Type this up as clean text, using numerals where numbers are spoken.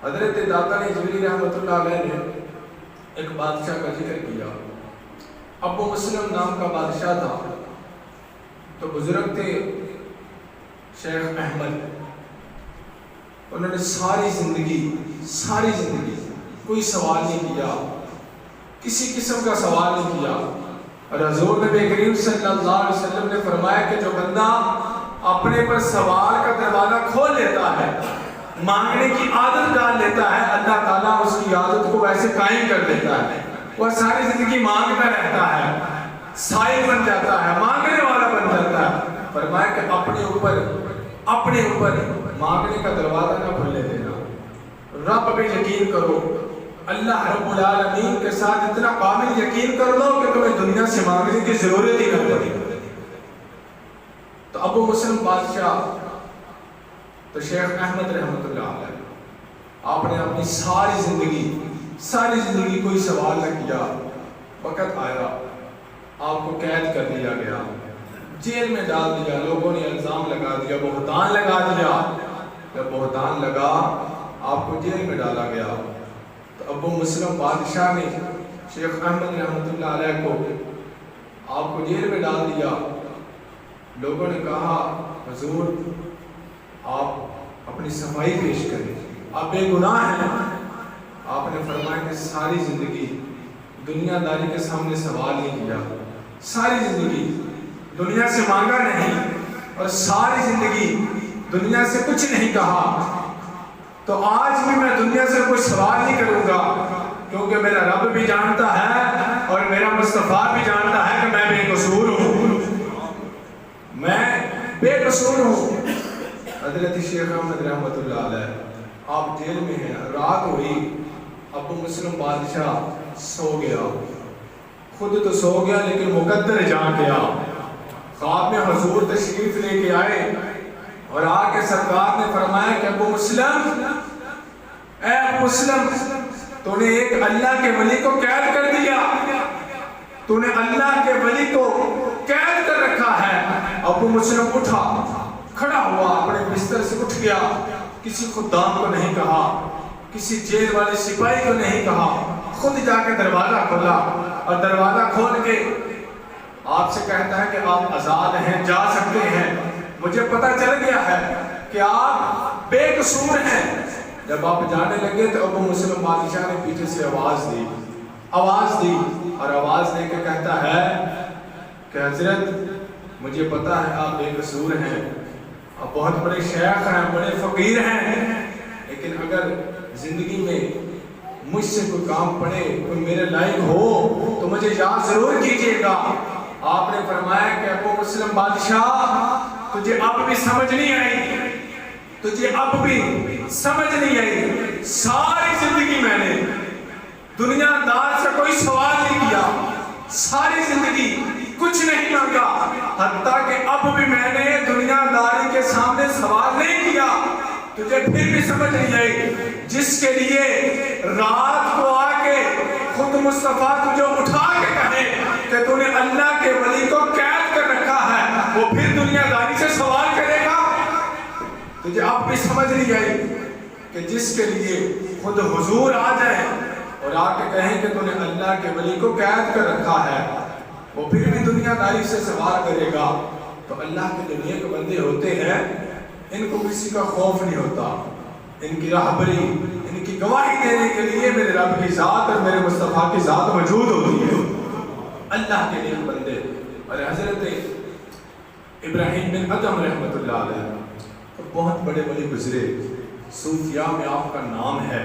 حضرت داتا نجوری رحمۃ اللہ علیہ نے ایک بادشاہ کا ذکر کیا. ابو مسلم نام کا بادشاہ تھا. تو بزرگ تھے شیخ احمد. انہوں نے ساری زندگی کوئی سوال نہیں کیا, کسی قسم کا سوال نہیں کیا. اور حضور نبی کریم صلی اللہ علیہ وسلم نے فرمایا کہ جو بندہ اپنے پر سوال کا دروازہ کھول لیتا ہے, مانگنے کی عادت ڈال لیتا ہے, اللہ تعالیٰ اس کی عادت کو ویسے قائم کر دیتا ہے. وہ ساری زندگی مانگتا رہتا ہے, سائل بن جاتا ہے, مانگنے والا بن جاتا ہے. فرمایا کہ اپنے اوپر مانگنے کا دروازہ نہ کھلنے دینا. رب پہ یقین کرو, اللہ رب العالمین کے ساتھ اتنا کامل یقین کر لو کہ تمہیں دنیا سے مانگنے کی ضرورت ہی نہ پڑے. تو ابو مسلم بادشاہ تو شیخ احمد رحمۃ اللہ علیہ, آپ نے اپنی ساری زندگی کوئی سوال نہ کیا. وقت آیا آپ کو قید کر دیا گیا, جیل میں ڈال دیا. لوگوں نے الزام لگا دیا, بہتان لگا دیا. جب بہتان لگا آپ کو جیل میں ڈالا گیا. تو ابو مسلم بادشاہ نے شیخ احمد رحمۃ اللہ علیہ کو آپ کو جیل میں ڈال دیا. لوگوں نے کہا حضور آپ اپنی صفائی پیش کریں, آپ بے گناہ ہیں. آپ نے فرمایا کہ ساری زندگی دنیا داری کے سامنے سوال نہیں کیا, ساری زندگی دنیا سے مانگا نہیں, اور ساری زندگی دنیا سے کچھ نہیں کہا. تو آج بھی میں دنیا سے کوئی سوال نہیں کروں گا, کیونکہ میرا رب بھی جانتا ہے اور میرا مصطفیٰ بھی جانتا ہے کہ میں بے قصور ہوں, میں بے قصور ہوں. حضرت شیخ احمد رحمۃ اللہ علیہ آپ جیل میں ہیں, رات ہوئی. ابو مسلم بادشاہ سو گیا, خود تو سو گیا لیکن مقدر جاگ گیا. خواب میں حضور تشریف لے کے آئے اور آ کے سرکار نے فرمایا کہ ابو مسلم, اے ابو مسلم, تو نے ایک اللہ کے ولی کو قید کر دیا, تو نے اللہ کے ولی کو قید کر رکھا ہے. ابو مسلم اٹھا, کھڑا ہوا, اپنے بستر سے اٹھ گیا. کسی خدام کو نہیں کہا, کسی جیل والے سپاہی کو نہیں کہا, خود جا کے دروازہ کھولا. اور دروازہ کھول کے آپ سے کہتا ہے کہ آپ آزاد ہیں, جا سکتے ہیں. مجھے پتہ چل گیا ہے کہ آپ بے قصور ہیں. جب آپ جانے لگے تو ابو مسلم بادشاہ نے پیچھے سے آواز دی, اور آواز دے کے کہتا ہے کہ حضرت مجھے پتہ ہے آپ بے قصور ہیں, آپ بہت بڑے شیخ ہیں, بڑے فقیر ہیں, لیکن اگر زندگی میں مجھ سے کوئی کام پڑے, کوئی میرے لائق ہو تو مجھے یاد ضرور کیجیے گا. آپ نے فرمایا کہ ابو مسلم بادشاہ تجھے اب بھی سمجھ نہیں آئی, ساری زندگی میں نے دنیا دار سے کوئی سوال نہیں کیا, ساری زندگی کچھ نہیں مانگا, حتیٰ کہ اب بھی میں نے دنیا داری کے سامنے سوال نہیں کیا. تجھے پھر بھی سمجھ نہیں آئی, جس کے لیے رات کو آ کے خود مصطفیٰ تجھے اٹھا کے کہے کہ تو نے اللہ کے ولی کو قید کر رکھا ہے, وہ پھر دنیا داری سے سوال کرے گا. تجھے اب بھی سمجھ نہیں آئی کہ جس کے لیے خود حضور آ جائے اور آ کے کہیں کہ تو نے اللہ کے ولی کو قید کر رکھا ہے, وہ پھر بھی دنیا داری سے سوال کرے گا. تو اللہ کے جو نیک بندے ہوتے ہیں ان کو کسی کا خوف نہیں ہوتا, ان کی راہبری, ان کی گواہی دینے کے لیے میرے رب کی ذات اور میرے مصطفیٰ کی ذات موجود ہوتی ہے. اللہ کے نیک بندے. اور حضرت ابراہیم بن ادم رحمۃ اللہ علیہ بہت بڑے ولی گزرے, صوفیاء میں آپ کا نام ہے.